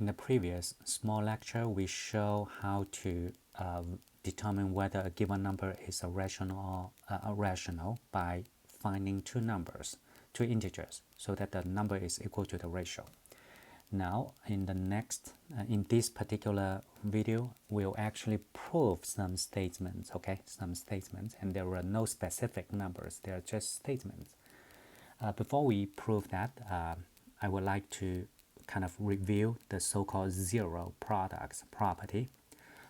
In the previous small lecture, we show how to determine whether a given number is a rational or irrational by finding two numbers, two integers, so that the number is equal to the ratio. Now, in this particular video, we'll actually prove some statements, okay? Some statements, and there are no specific numbers, they are just statements. Before we prove that, I would like to kind of review the so-called zero products property.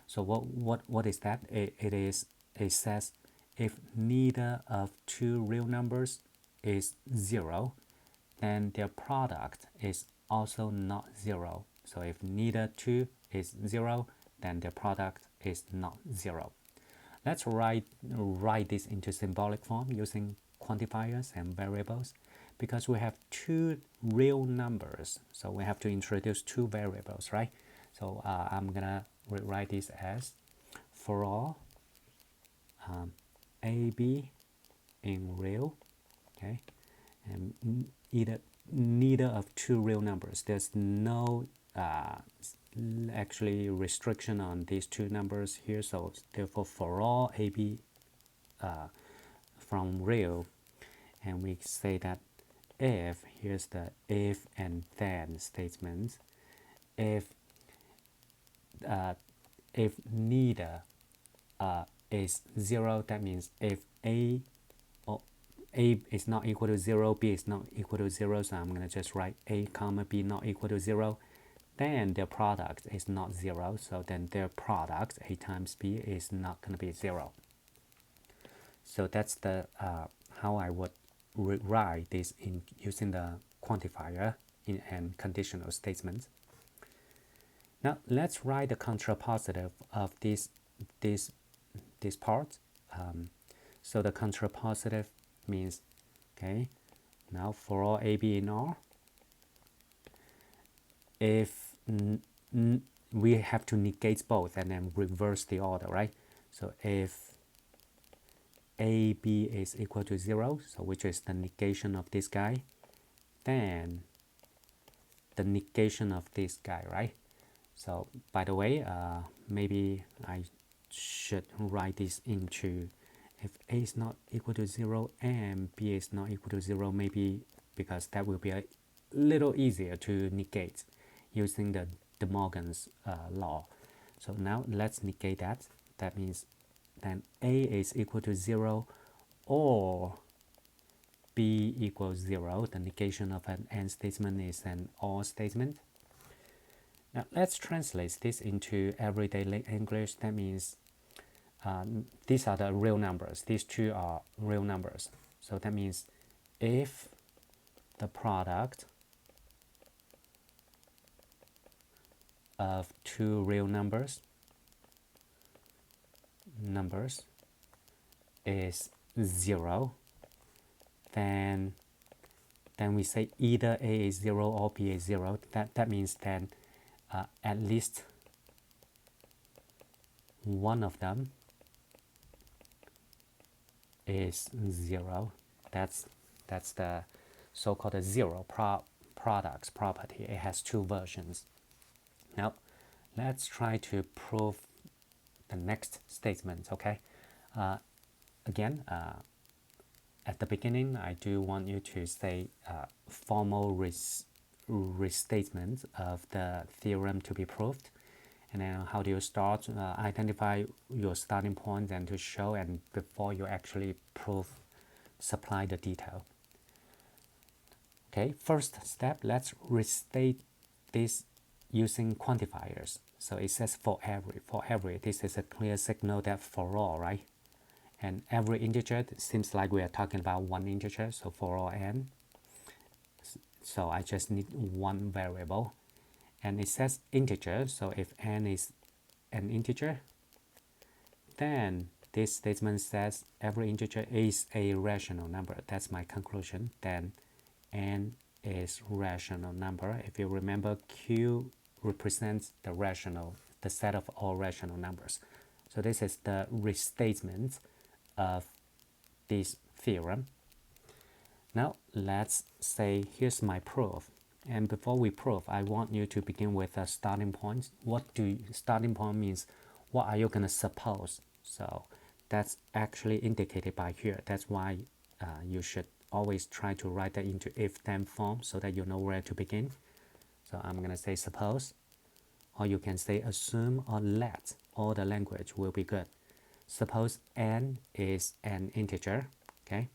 So what is that? It says if neither of two real numbers is zero, then their product is also not zero. So if neither two is zero, then their product is not zero. Let's write this into symbolic form using quantifiers and variables. Because we have two real numbers, so we have to introduce two variables, right? So I'm gonna rewrite this as for all AB in real, okay, and neither of two real numbers. There's no actually restriction on these two numbers here, so therefore for all AB from real, and we say that if, here's the if and then statements, if neither is zero, that means if A is not equal to 0, B is not equal to 0, so I'm going to just write A comma B not equal to 0, then their product is not 0, so then their product, A times B, is not going to be 0. So that's the how I would rewrite this in using the quantifier and conditional statements. Now let's write the contrapositive of this part. So the contrapositive means, okay, now for all AB in R, if we have to negate both and then reverse the order, right? So if AB is equal to 0, so which is the negation of this guy, then the negation of this guy, right? So by the way, maybe I should write this into if A is not equal to 0 and B is not equal to 0, maybe because that will be a little easier to negate using the De Morgan's law. So now let's negate that. That means then A is equal to 0 or B equals 0. The negation of an AND statement is an OR statement. Now let's translate this into everyday English. That means these are the real numbers. These two are real numbers. So that means if the product of two real numbers is 0, then we say either A is 0 or B is 0. That means then at least one of them is 0. That's the so-called zero products property. It has two versions. Now let's try to prove the next statement, okay? Again, at the beginning, I do want you to say formal restatement of the theorem to be proved. And then how do you start? Identify your starting point and to show, and before you actually prove, supply the detail. Okay, first step, let's restate this using quantifiers. So it says for every, this is a clear signal that for all, right? And every integer, it seems like we are talking about one integer, so for all n. So I just need one variable. And it says integer, so if n is an integer, then this statement says every integer is a rational number. That's my conclusion. Then n is rational number. If you remember, Q represents the set of all rational numbers. So this is the restatement of this theorem. Now let's say, here's my proof. And before we prove, I want you to begin with a starting point. Starting point means what are you going to suppose? So that's actually indicated by here. That's why you should always try to write that into if-then form so that you know where to begin. So I'm going to say suppose, or you can say assume or let. All the language will be good. Suppose n is an integer, okay?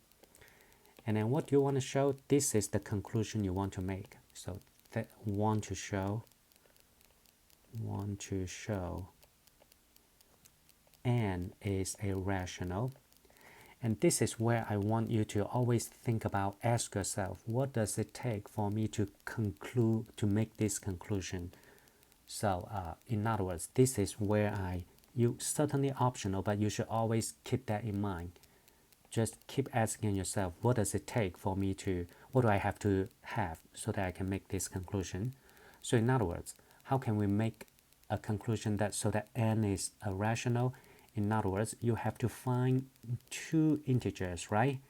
And then what you want to show, this is the conclusion you want to make. So that want to show n is a rational. And this is where I want you to always think about, ask yourself, what does it take for me to conclude, to make this conclusion? So in other words, this is where you certainly optional, but you should always keep that in mind. Just keep asking yourself, what does it take for me to, what do I have to have so that I can make this conclusion? So in other words, how can we make a conclusion that so that n is a rational? In other words, you have to find two integers, right?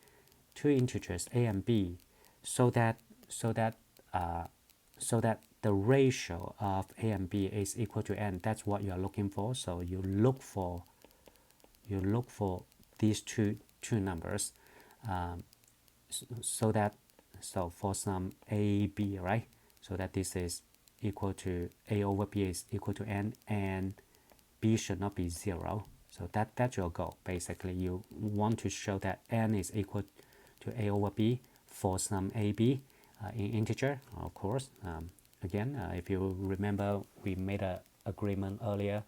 Two integers, a and b, so that the ratio of a and b is equal to n. That's what you are looking for. So you look for these two numbers, so for some a b, right? So that this is equal to a over b is equal to n, and b should not be 0. So that's your goal. Basically, you want to show that n is equal to a over b for some ab in integer, of course. Again, if you remember, we made an agreement earlier.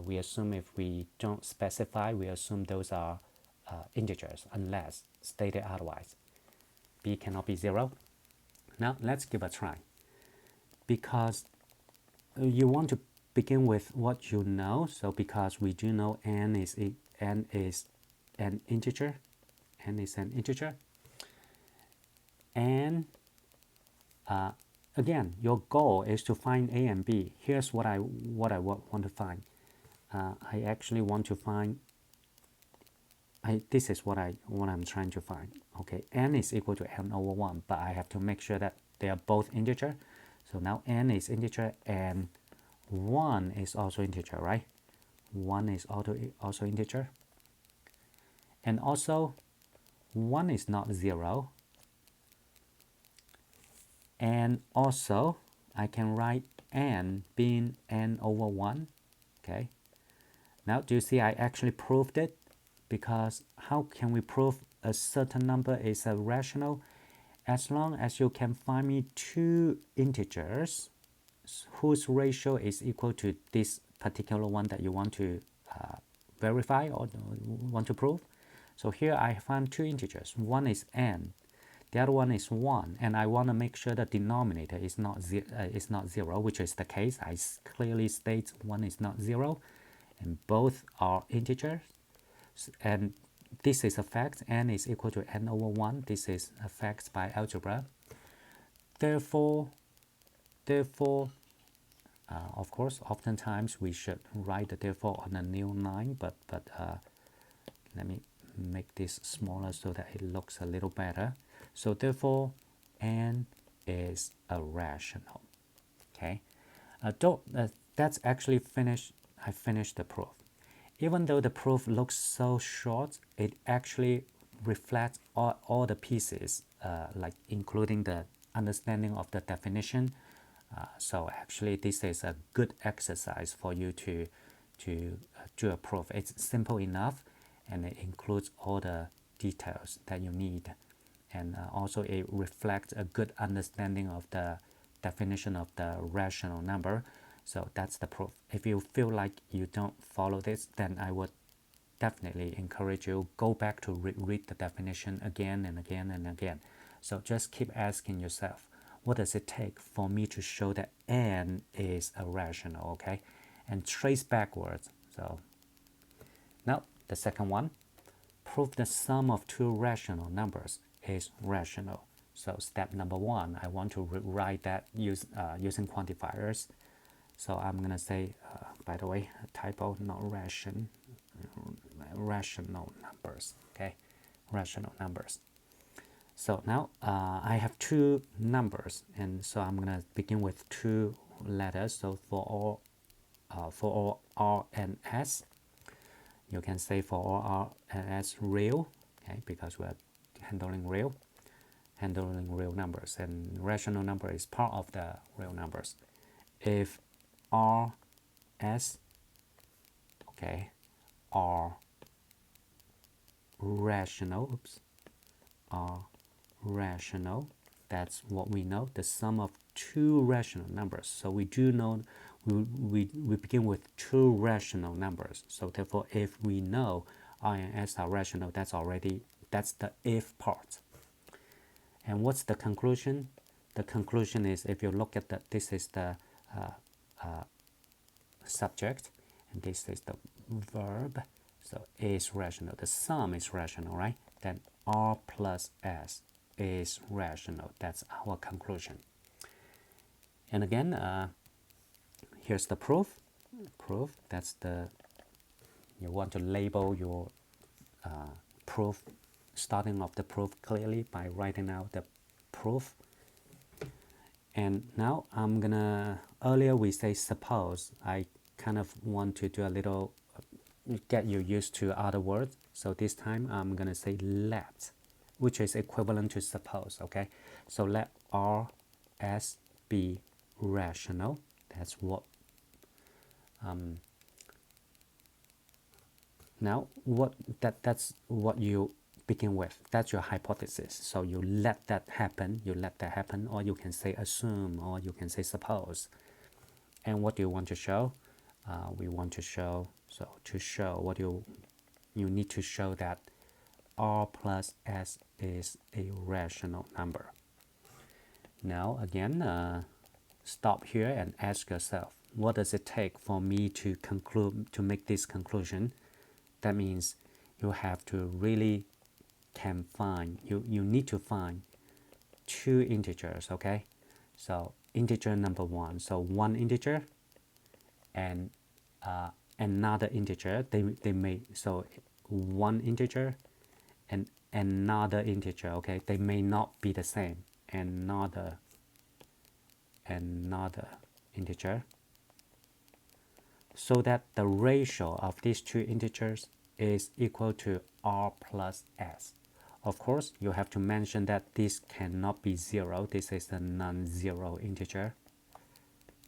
We assume if we don't specify, we assume those are integers unless stated otherwise. B cannot be 0. Now let's give a try. Because you want to begin with what you know. So because we do know n is an integer, and again, your goal is to find a and b. Here's what I want to find. I actually want to find. This is what I'm trying to find. Okay, n is equal to n over 1, but I have to make sure that they are both integer. So now n is integer and 1 is also integer, right? 1 is also integer. And also 1 is not 0. And also I can write n being n over 1. Okay. Now do you see I actually proved it? Because how can we prove a certain number is a rational? As long as you can find me two integers whose ratio is equal to this particular one that you want to verify or want to prove. So here I find two integers. One is n, the other one is 1, and I want to make sure the denominator is not 0, which is the case. I clearly state 1 is not 0, and both are integers. And this is a fact, n is equal to n over 1. This is a fact by algebra. Therefore, of course, oftentimes we should write the therefore on a new line, but let me make this smaller so that it looks a little better. So therefore, n is a rational. Okay, that's actually finished. I finished the proof. Even though the proof looks so short, it actually reflects all the pieces, like including the understanding of the definition. So actually, this is a good exercise for you to do a proof. It's simple enough, and it includes all the details that you need, and also it reflects a good understanding of the definition of the rational number. So that's the proof. If you feel like you don't follow this, then I would definitely encourage you go back to read the definition again and again and again. So just keep asking yourself, what does it take for me to show that n is a rational, okay? And trace backwards. So now the second one, prove the sum of two rational numbers is rational. So step number 1, I want to write that using quantifiers. So I'm going to say, by the way, typo, not rational numbers, okay? Rational numbers. So now I have two numbers, and so I'm gonna begin with two letters. So for all R and S, you can say for all R and S real, okay, because we're handling real numbers, and rational number is part of the real numbers. If R, S, okay, are rational, are rational, that's what we know, the sum of two rational numbers. So we do know we begin with two rational numbers. So therefore, if we know R and S are rational, that's the if part. And what's the conclusion? The conclusion is, if you look at this is the subject, and this is the verb. So is rational. The sum is rational, right? Then R plus S is rational. That's our conclusion. And again, here's the proof. Proof. That's you want to label your proof, starting of the proof clearly by writing out the proof. And now I'm gonna, earlier we say suppose. I kind of want to do a little, get you used to other words. So this time I'm gonna say let, which is equivalent to suppose, okay? So let R, S be rational. That's what, now that's what you begin with. That's your hypothesis. So you let that happen, or you can say assume, or you can say suppose. And what do you want to show? We want to show, so to show, what you need to show that R plus S is a rational number. Now again, stop here and ask yourself, what does it take for me to make this conclusion? That means you have to really you need to find two integers, okay? So integer number one, so one integer and another integer, they may, so one integer and another integer, okay? They may not be the same. Another integer, so that the ratio of these two integers is equal to R plus S. Of course, you have to mention that this cannot be zero. This is a non-zero integer.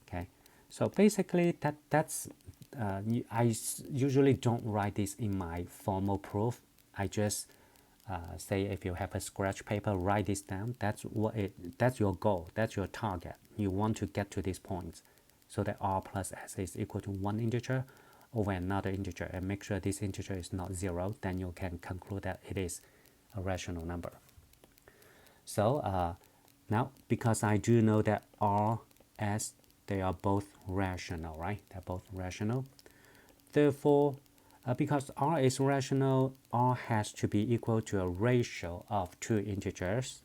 Okay, so basically that's I usually don't write this in my formal proof. I just say, if you have a scratch paper, write this down. That's your goal. That's your target. You want to get to this point, so that R plus S is equal to one integer over another integer, and make sure this integer is not zero. Then you can conclude that it is a rational number. So now, because I do know that R, S, they are both rational, right? They're both rational. Therefore, because R is rational, R has to be equal to a ratio of two integers,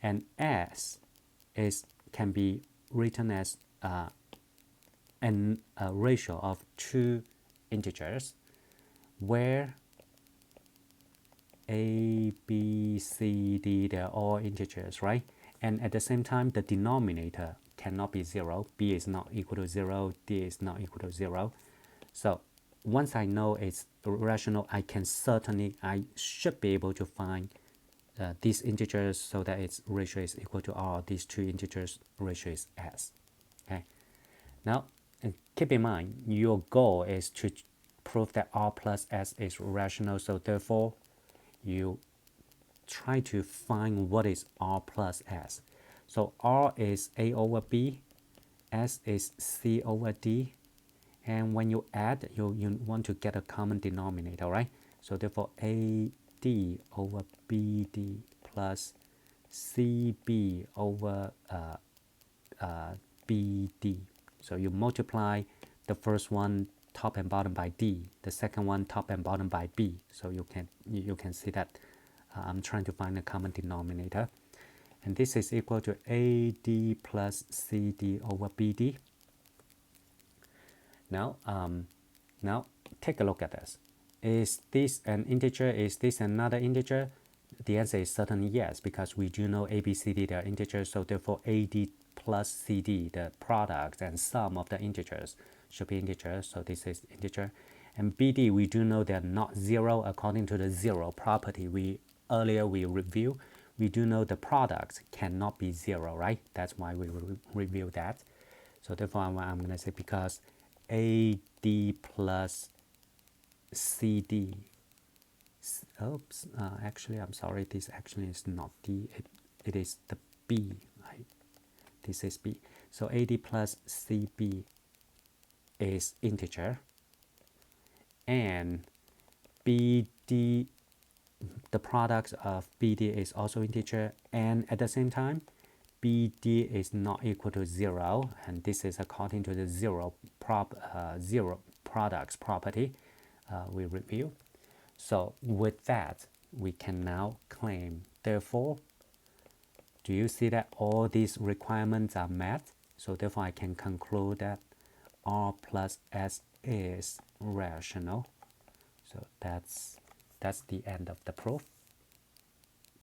and S can be written as a ratio of two integers, where A, B, C, D, they're all integers, right? And at the same time, the denominator cannot be zero. B is not equal to zero, D is not equal to zero. So once I know it's rational, I should be able to find these integers, so that its ratio is equal to R. These two integers ratio is S. Okay. Now, keep in mind, your goal is to prove that R plus S is rational. So therefore, you try to find what is R plus S. So R is A over B, S is C over D, and when you add, you want to get a common denominator, right? So therefore, AD over BD plus CB over BD. So you multiply the first one top and bottom by D, the second one top and bottom by B. So you can see that I'm trying to find a common denominator, and this is equal to AD plus CD over BD. Now, now take a look at this. Is this an integer? Is this another integer? the answer is certainly yes, because we do know A, B, C, D, they are integers, so therefore AD plus CD, the product and sum of the integers, should be integers, so this is integer. And BD, we do know they're not zero according to the zero property we earlier we reviewed. We do know the product cannot be zero, right? That's why we review that. So therefore, I'm going to say because AD plus CD, oops, actually, I'm sorry, this actually is not D, it is the B, right? This is B. So AD plus CB is integer, and BD, the product of BD is also integer, and at the same time, BD is not equal to 0, and this is according to the zero products property we review. So with that, we can now claim, therefore, do you see that all these requirements are met? So therefore, I can conclude that R plus S is rational. So that's the end of the proof.